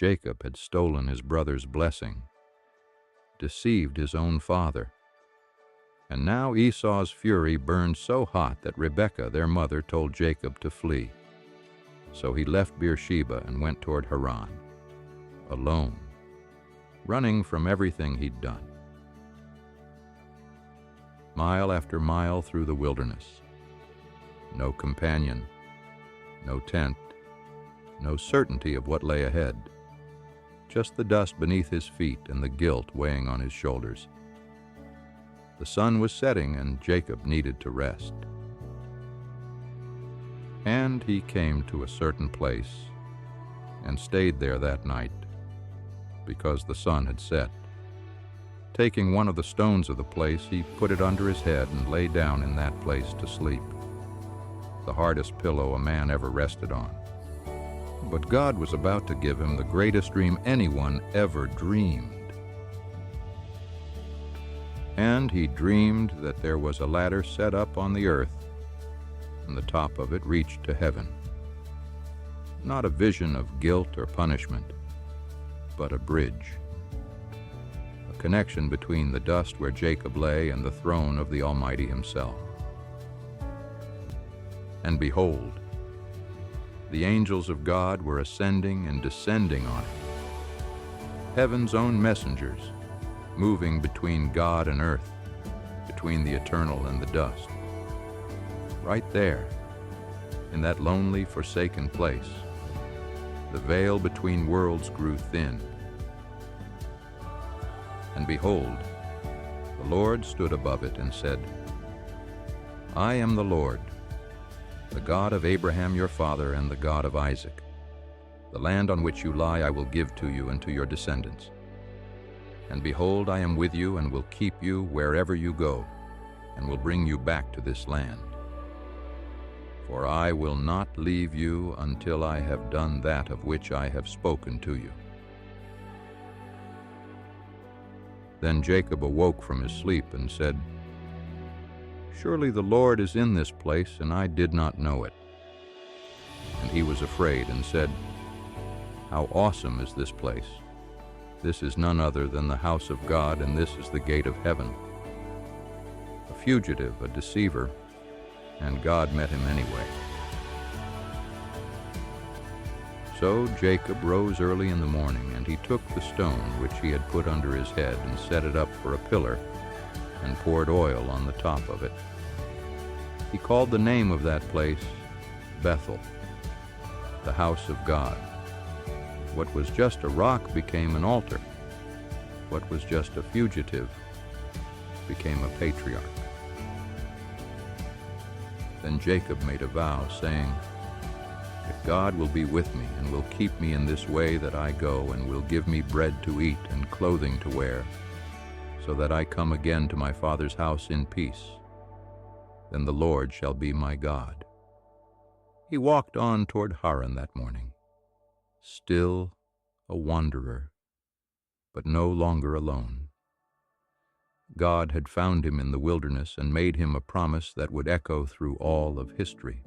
Jacob had stolen his brother's blessing, deceived his own father, and now Esau's fury burned so hot that Rebekah, their mother, told Jacob to flee. So he left Beersheba and went toward Haran, alone, running from everything he'd done. Mile after mile through the wilderness. No companion, no tent, no certainty of what lay ahead. Just the dust beneath his feet and the guilt weighing on his shoulders. The sun was setting and Jacob needed to rest. And he came to a certain place and stayed there that night because the sun had set. Taking one of the stones of the place, he put it under his head and lay down in that place to sleep, the hardest pillow a man ever rested on. But God was about to give him the greatest dream anyone ever dreamed. And he dreamed that there was a ladder set up on the earth, and the top of it reached to heaven. Not a vision of guilt or punishment, but a bridge. A connection between the dust where Jacob lay and the throne of the Almighty himself. And behold, the angels of God were ascending and descending on it. Heaven's own messengers, moving between God and earth, between the eternal and the dust. Right there, in that lonely, forsaken place, the veil between worlds grew thin. And behold, the Lord stood above it and said, I am the Lord, the God of Abraham your father and the God of Isaac. The land on which you lie I will give to you and to your descendants. And behold, I am with you and will keep you wherever you go, and will bring you back to this land. For I will not leave you until I have done that of which I have spoken to you. Then Jacob awoke from his sleep and said, Surely the Lord is in this place, and I did not know it. And he was afraid and said, How awesome is this place! This is none other than the house of God, and this is the gate of heaven. A fugitive, a deceiver, and God met him anyway. So Jacob rose early in the morning, and he took the stone which he had put under his head and set it up for a pillar, and poured oil on the top of it. He called the name of that place Bethel, the house of God. What was just a rock became an altar. What was just a fugitive became a patriarch. Then Jacob made a vow, saying, If God will be with me and will keep me in this way that I go, and will give me bread to eat and clothing to wear, so that I come again to my father's house in peace, then the Lord shall be my God. He walked on toward Haran that morning, still a wanderer, but no longer alone. God had found him in the wilderness and made him a promise that would echo through all of history.